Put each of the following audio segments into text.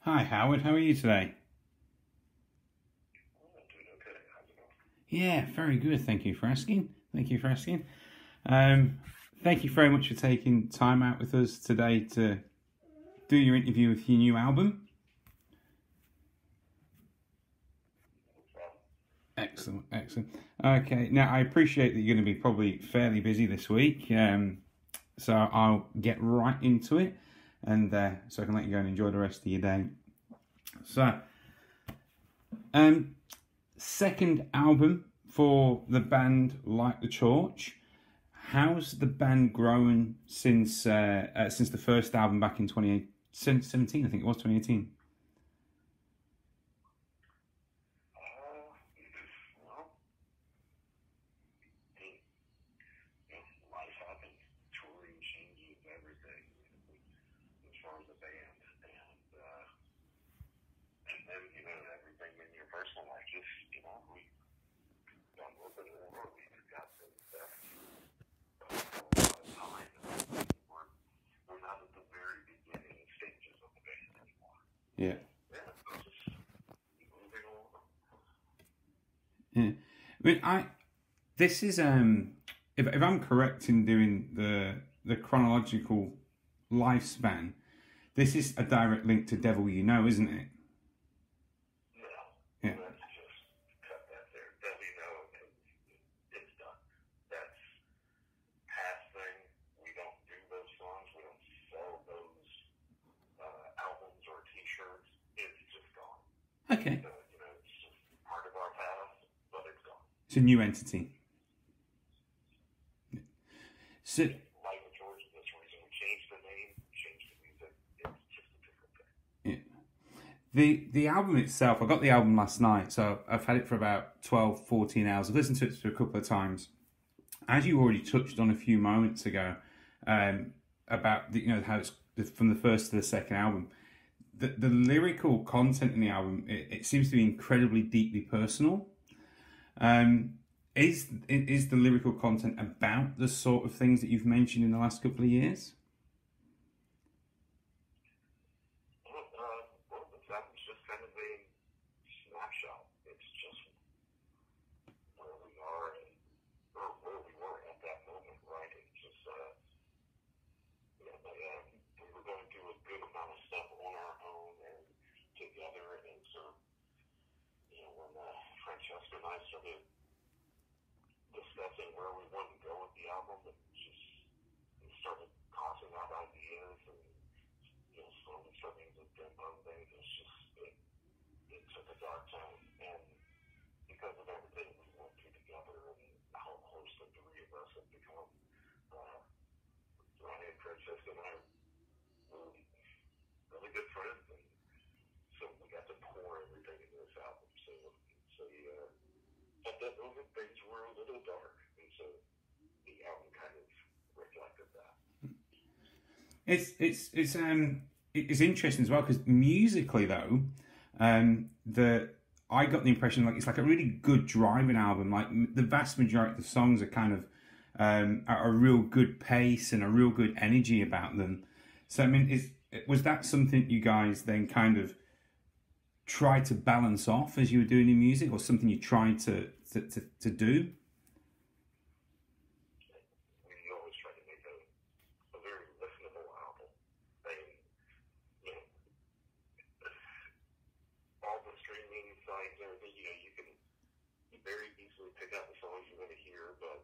Hi Howard, how are you today? Yeah, very good. Thank you for asking. Thank you for asking. Um, Thank you very much for taking time out with us today to do your interview with your new album. Excellent, excellent. Okay, now I appreciate that you're going to be probably fairly busy this week, so I'll get right into it, and so I can let you go and enjoy the rest of your day. So, second album for the band Like the Torch. How's the band grown since the first album back in 2017? I think it was 2018. Life happens. Touring changes everything as far as the band, and then everything in your personal life. Just we done a little bit more. We just got some stuff a lot of time. We're not at the very beginning stages of the band anymore. Yeah. Yeah, so just moving on. Yeah. I mean, this is if I'm correct in doing the chronological lifespan, this is a direct link to Devil You Know, isn't it? No, Yeah. let's just cut that there. Devil You Know, it's done. That's past thing. We don't do those songs. We don't sell those albums or T-shirts. It's just gone. Okay. It's just part of our past, but it's gone. It's a new entity. So, Like the George, that's the reason we changed the name, changed the music. It's just a different thing. yeah. The album itself, I got the album last night, so I've had it for about 12, 14 hours. I've listened to it a couple of times. As you already touched on a few moments ago, about how it's from the first to the second album, the lyrical content in the album, it seems to be incredibly deeply personal. Is the lyrical content about the sort of things that you've mentioned in the last couple of years? Well, this album's just kind of a snapshot. It's just where we are or where we were at that moment, right? It's just, we were going through a good amount of stuff on our own and together, and so, when Francesca and I started discussing where we wanted to go with the album, and just we started tossing out ideas and slowly starting to demo things. It's just it took a dark turn, and because of everything we went through together and how close the three of us have become, Ryan, Francesca, and I were really good friends, and so we got to pour everything into this album. So yeah. At that moment, things were a little dark, and so the album kind of reflected that. It's interesting as well because musically though, I got the impression like it's like a really good driving album. Like the vast majority of the songs are kind of at a real good pace and a real good energy about them. So I mean, was that something you guys then kind of try to balance off as you were doing the music, or something you tried to do? We always try to make a very listenable album. And, all the streaming sites and everything, you can very easily pick out the songs you want to hear, but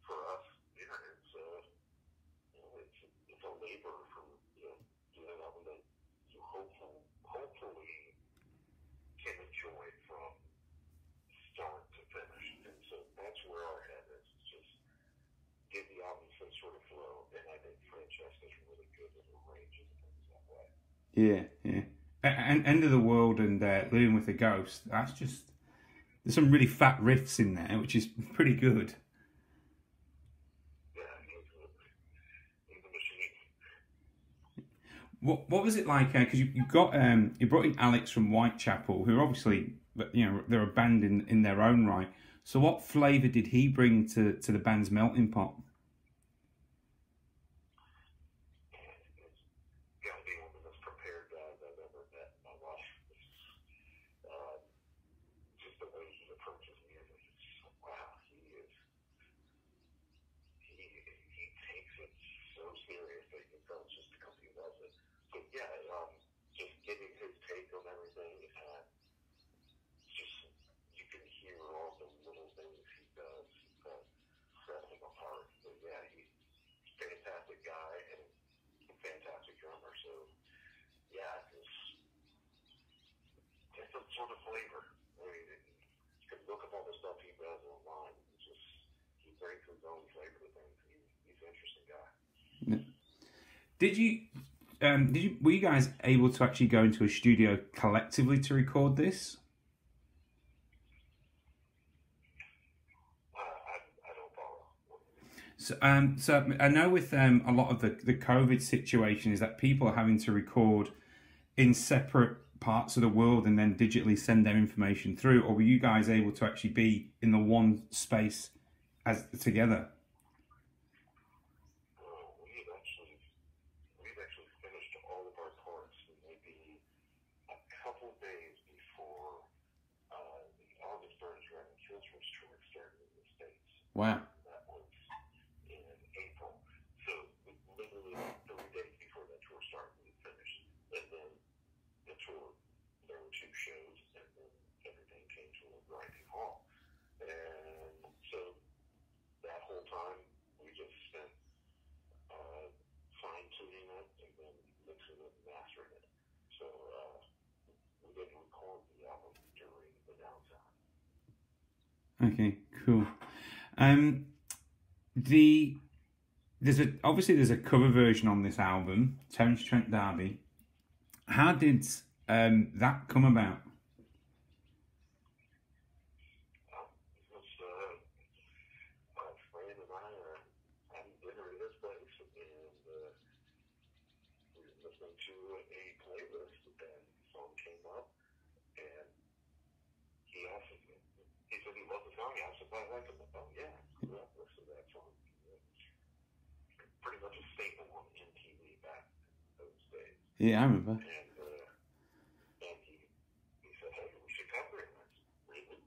for us, it's a labor from, doing an album that you hopefully can enjoy from start to finish. And so that's where our head is. It's just give the album some sort of flow. And I think Francesca's really good at arranging things that way. Yeah, yeah. And End of the World and Living with a Ghost. There's some really fat riffs in there, which is pretty good. Yeah, he's a machine. What was it like? Because you brought in Alex from Whitechapel, who are obviously, they're a band in their own right. So what flavour did he bring to the band's melting pot? He's got to be one of the most prepared guys I've ever met in my life. it's just because he loves it. So yeah, just getting his take on everything, and just you can hear all the little things he does that set him apart. But yeah, he's a fantastic guy and a fantastic drummer. So yeah, it's different sort of flavor. I mean, you can look up all the stuff he does online. It's just he brings his own flavor to things. He's an interesting guy. Were you guys able to actually go into a studio collectively to record this? I don't follow. So I know with a lot of the COVID situation is that people are having to record in separate parts of the world and then digitally send their information through, or were you guys able to actually be in the one space as together? We've actually finished all of our parts maybe a couple days before the August Burns Red and Killswitch tour started in the States. Wow. That was in April. So literally 3 days before that tour started, we finished. And then the tour, there were 2 shows, and then everything came to a grinding halt. And so that whole time, we just spent fine-tuning it and then mixing it and mastering it. So we didn't record the album during the downtime. Okay, cool. There's a cover version on this album, Terence Trent D'Arby. How did that come about? My friend and I are having dinner at his place, and we were listening to a playlist, and the song came up, and he said he loved the song. I said, I like it. Oh, yeah, listen to that song. Pretty much a staple on MTV back in those days. Yeah, I remember. And he said, hey, we should cover it. And I said, really?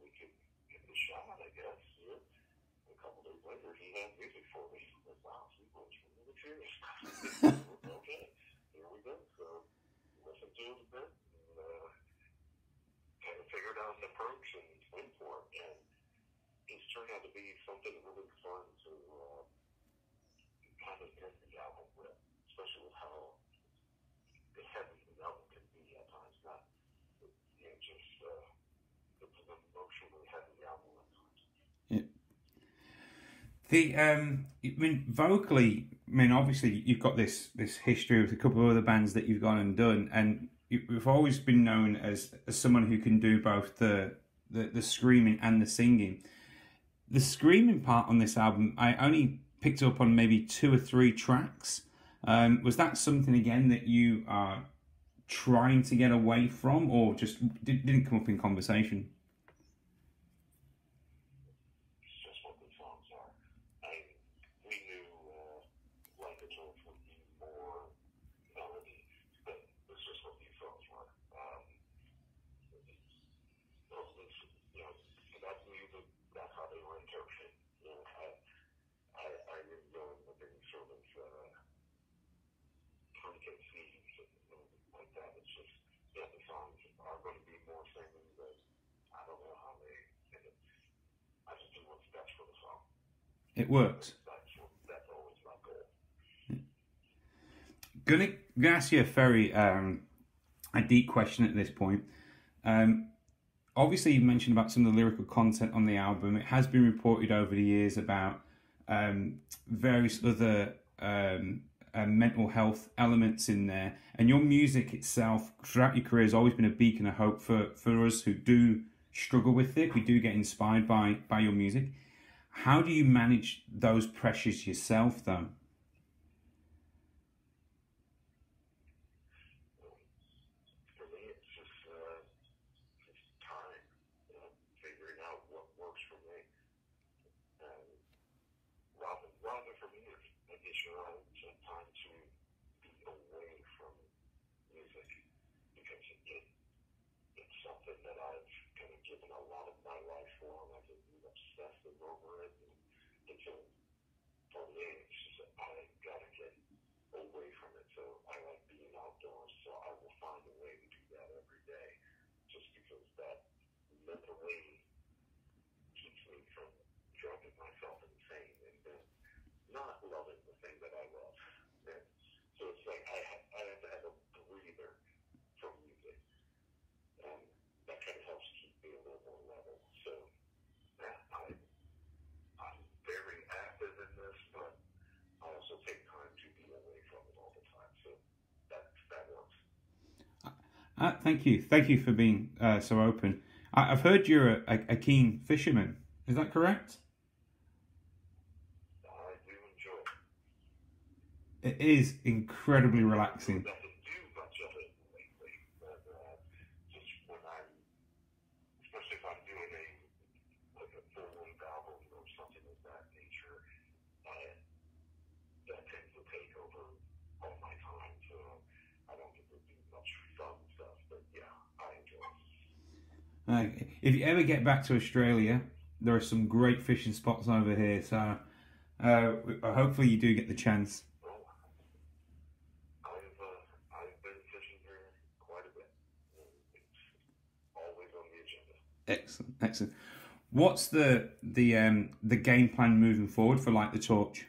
We could give it a shot, I guess. Yeah. A couple days later, he had music for me. I said, wow, he was really serious. Okay, here we go. So listen to it a bit and kind of figured out an approach and went for it. And it's turned out to be something really fun to kind of end the album with, especially with how heavy the album can be at times. Not, just it's an emotionally heavy album at times. Yeah. Vocally, obviously you've got this history with a couple of other bands that you've gone and done, and you've always been known as someone who can do both the screaming and the singing. The screaming part on this album, I only picked up on maybe 2 or 3 tracks. Was that something again that you are trying to get away from, or just didn't come up in conversation? It's just what the songs are. We knew Like a Jones would be more melody, but it's just what these songs were. That's music, that's how they were interpreted. I didn't go in with any sort of preconceived like that. It's just, the songs are going to be more singing, but I don't know how they end it. I just do what's best for the song. It works. That's always my goal. Gonna ask you a very a deep question at this point. Obviously, you mentioned about some of the lyrical content on the album. It has been reported over the years about various other mental health elements in there. And your music itself, throughout your career, has always been a beacon of hope for us who do struggle with it. We do get inspired by your music. How do you manage those pressures yourself, though? For me, it's just time, figuring out what works for me. And rather for me, I guess you're right, it's time to be away from music, because it's something that I've kind of given a lot of my life for, and I've been obsessive over it until 48. It's just that I gotta get away that mentally keeps me from driving myself insane and then not loving the thing that I love. And so it's like I have to have a breather from music, and that kind of helps keep me a little more level. So yeah, I'm very active in this, but I also take time to be away from it all the time. So that works. Thank you for being so open. I've heard you're a keen fisherman. Is that correct? I do enjoy it. It is incredibly relaxing. I don't do much of it lately, but just when especially if I'm doing like a full-length album or something of that nature, that tends to take over all my time. So I don't get to do much fun stuff, but yeah, I enjoy it. If you ever get back to Australia, there are some great fishing spots over here. So hopefully you do get the chance. I've been fishing here quite a bit. It's always on the agenda. Excellent, excellent. What's the game plan moving forward for Light the Torch?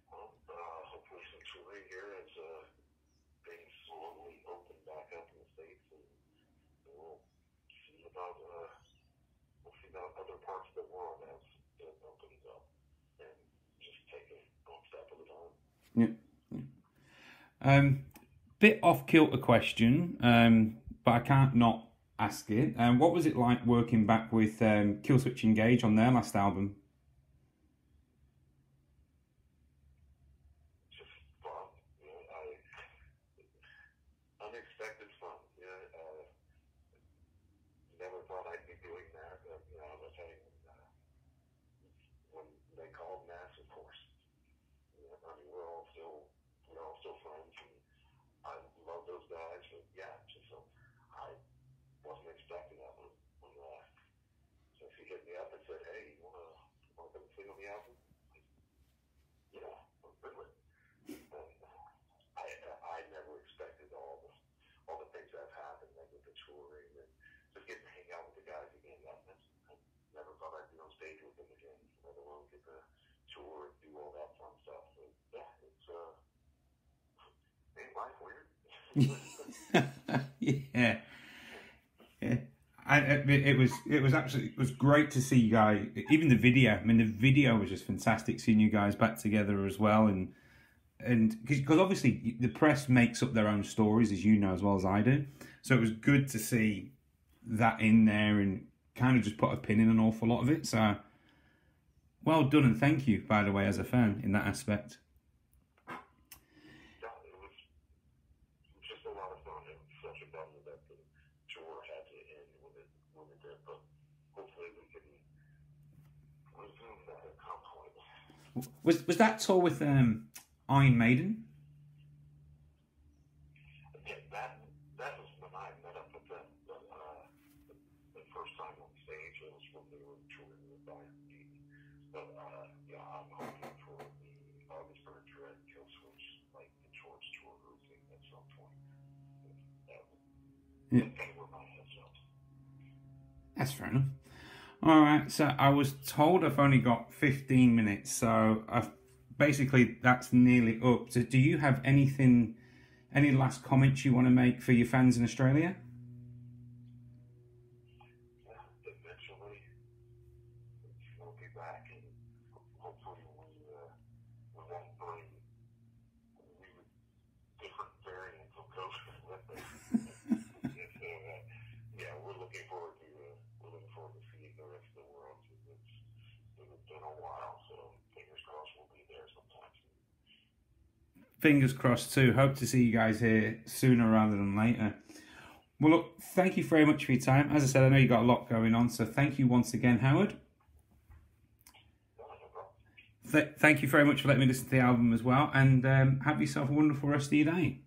Well, hopefully some touring here as things slowly open back up in the States, and we'll see about other parts of the world as it opens up, and just take it one step at a time. Yeah. Bit off kilter question, but I can't not ask it. What was it like working back with Killswitch Engage on their last album? Just fun, unexpected fun. Never thought I'd be doing that, but I was saying when they called Mass, of course. I mean, we're all still friends, and I love those guys. But yeah, I wasn't expecting that when so he hit me up and said, "Hey, you wanna come sing on the album?" Yeah, really. I never expected all the things that have happened, like with the touring and just getting to hang out with the guys again. I never thought I'd be on stage with them again, let alone get to tour and do all that fun stuff. So yeah, it's made life weird. Yeah. It was great to see you guys. Even the video. I mean, the video was just fantastic. Seeing you guys back together as well, and because obviously the press makes up their own stories, as you know as well as I do. So it was good to see that in there and kind of just put a pin in an awful lot of it. So well done, and thank you, by the way, as a fan in that aspect. Yeah, it was just a lot of fun. It was such a bummer that the tour had to end when it did, but hopefully we can resume that at some point. Was that tour with Iron Maiden? Yeah, that was when I met up with them. The first time on stage, it was when they were touring with Iron Maiden. But yeah, I'm hoping for the August Burn Dread Killswitch, like the George tour routine at some point. That's kind of where my head's at. That's fair enough. All right, so I was told I've only got 15 minutes, so basically that's nearly up. So do you have any last comments you want to make for your fans in Australia? Yeah, eventually we'll be back, and hopefully we won't bring different variants of COVID with us. So yeah, we're looking forward to seeing the rest of the world. It's been a while, so fingers crossed we'll be there sometime soon. Fingers crossed too. Hope to see you guys here sooner rather than later. Well, look, thank you very much for your time. As I said, I know you got a lot going on, so thank you once again, Howard. Thank you very much for letting me listen to the album as well, and have yourself a wonderful rest of your day.